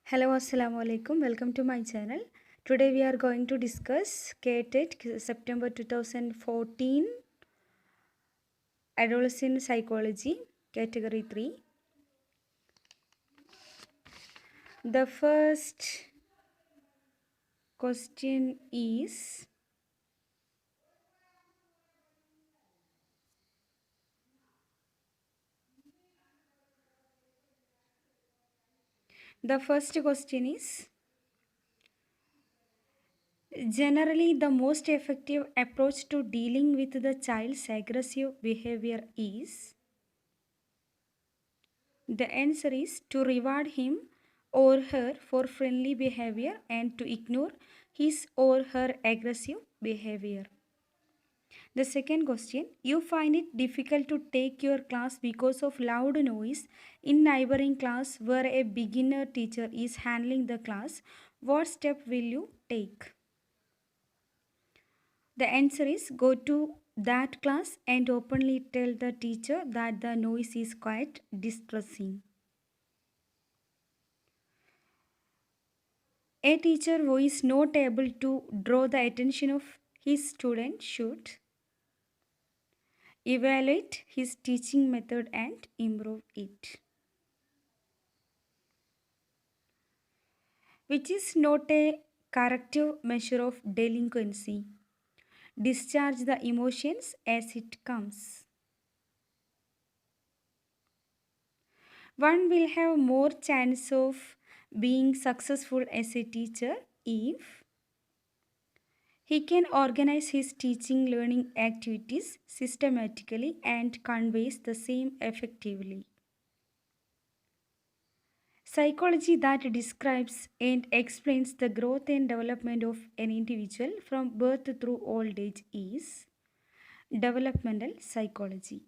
Hello, Assalamu alaikum. Welcome to my channel. Today we are going to discuss CATET September 2014 Adolescent Psychology Category 3. The first question is the first question is generally the most effective approach to dealing with the child's aggressive behavior is. The answer is to reward him or her for friendly behavior and to ignore his or her aggressive behavior. The second question, you find it difficult to take your class because of loud noise in neighboring class where a beginner teacher is handling the class. What step will you take? The answer is go to that class and openly tell the teacher that the noise is quite distressing. A teacher who is not able to draw the attention of his student should evaluate his teaching method and improve it. Which is not a corrective measure of delinquency. Discharge the emotions as it comes. One will have more chance of being successful as a teacher if he can organize his teaching learning activities systematically and conveys the same effectively. Psychology that describes and explains the growth and development of an individual from birth through old age is developmental psychology.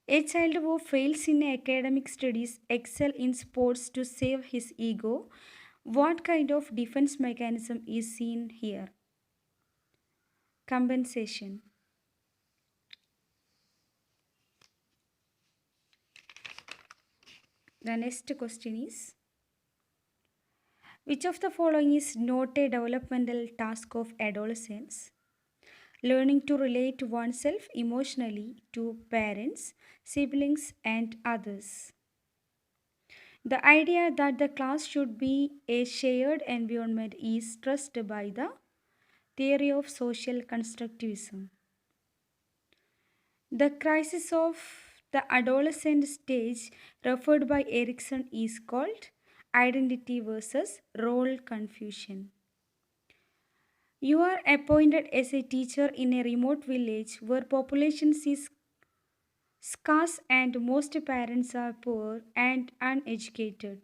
A child who fails in academic studies excel in sports to save his ego. What kind of defense mechanism is seen here? Compensation. The next question is, which of the following is not a developmental task of adolescence? Learning to relate oneself emotionally to parents, siblings, and others. The idea that the class should be a shared environment is stressed by the theory of social constructivism. The crisis of the adolescent stage, referred by Erikson, is called identity versus role confusion. You are appointed as a teacher in a remote village where population is scarce and most parents are poor and uneducated.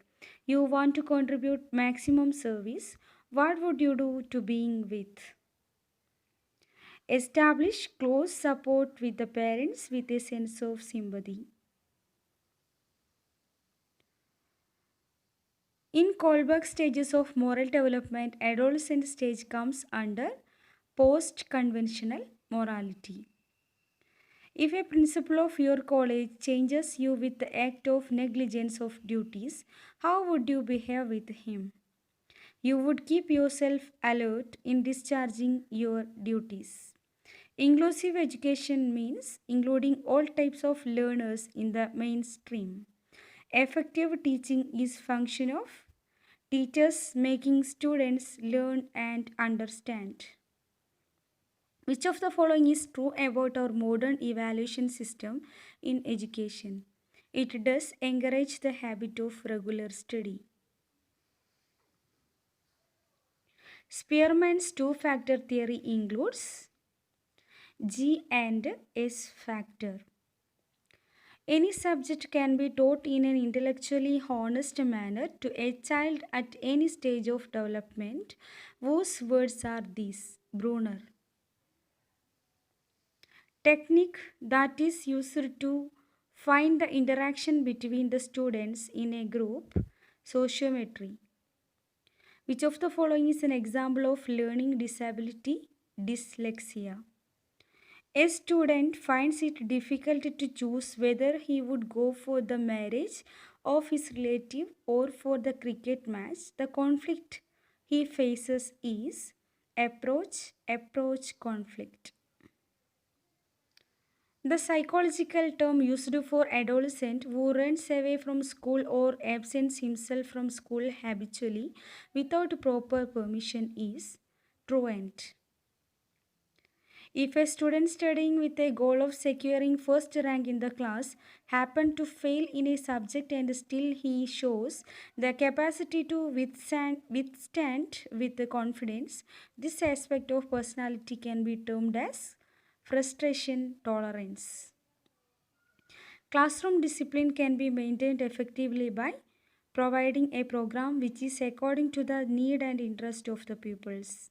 You want to contribute maximum service. What would you do to being with? Establish close support with the parents with a sense of sympathy. In Kohlberg's stages of moral development, adolescent stage comes under post-conventional morality. If a principal of your college changes you with the act of negligence of duties, how would you behave with him? You would keep yourself alert in discharging your duties. Inclusive education means including all types of learners in the mainstream. Effective teaching is function of teachers making students learn and understand. Which of the following is true about our modern evaluation system in education? It does encourage the habit of regular study. Spearman's two-factor theory includes G and S factor. Any subject can be taught in an intellectually honest manner to a child at any stage of development. Whose words are these? Brunner. Technique that is used to find the interaction between the students in a group, sociometry. Which of the following is an example of learning disability? Dyslexia. A student finds it difficult to choose whether he would go for the marriage of his relative or for the cricket match, the conflict he faces is approach conflict. The psychological term used for adolescent who runs away from school or absents himself from school habitually without proper permission is truant. If a student studying with a goal of securing first rank in the class happen to fail in a subject and still he shows the capacity to withstand with confidence, this aspect of personality can be termed as frustration tolerance. Classroom discipline can be maintained effectively by providing a program which is according to the need and interest of the pupils.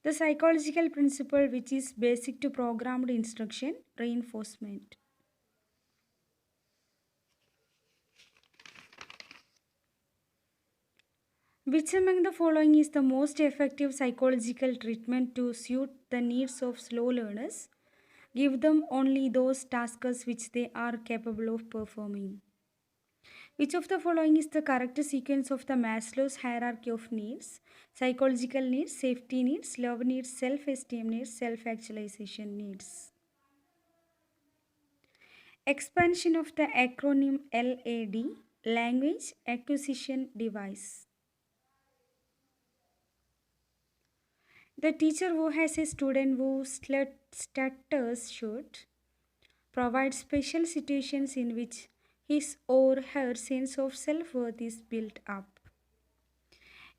The psychological principle which is basic to programmed instruction reinforcement. Which among the following is the most effective psychological treatment to suit the needs of slow learners? Give them only those tasks which they are capable of performing. Which of the following is the correct sequence of the Maslow's hierarchy of needs? Psychological needs, safety needs, love needs, self esteem needs, self actualization needs. Expansion of the acronym LAD, Language Acquisition Device. The teacher who has a student who stutters should provide special situations in which his or her sense of self worth is built up.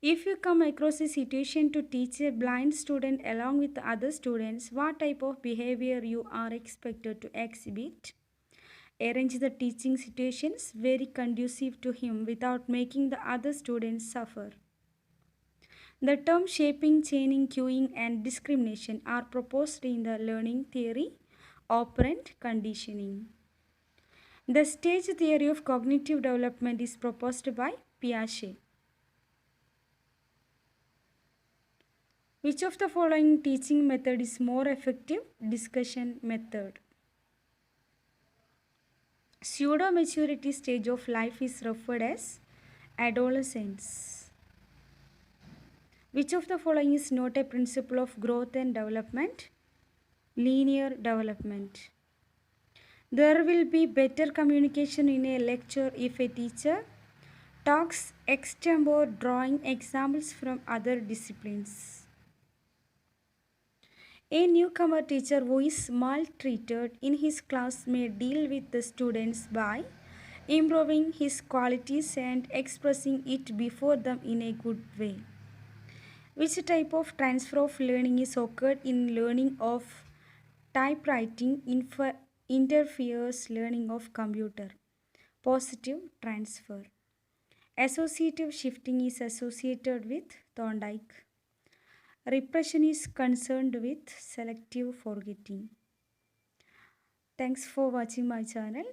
If you come across a situation to teach a blind student along with other students, what type of behavior you are expected to exhibit? Arrange the teaching situations very conducive to him without making the other students suffer. The term shaping, chaining, cueing, and discrimination are proposed in the learning theory operant conditioning. The stage theory of cognitive development is proposed by Piaget. Which of the following teaching method is more effective? Discussion method. Pseudo maturity stage of life is referred as adolescence. Which of the following is not a principle of growth and development? Linear development. There will be better communication in a lecture if a teacher talks extempore drawing examples from other disciplines. A newcomer teacher who is maltreated in his class may deal with the students by improving his qualities and expressing it before them in a good way. Which type of transfer of learning is occurred in learning of typewriting interferes learning of computer? Positive transfer. Associative shifting is associated with Thorndike. Repression is concerned with selective forgetting. Thanks for watching my channel.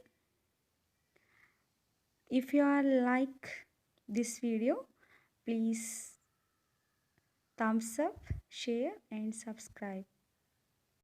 If you are like this video, please thumbs up, share and subscribe.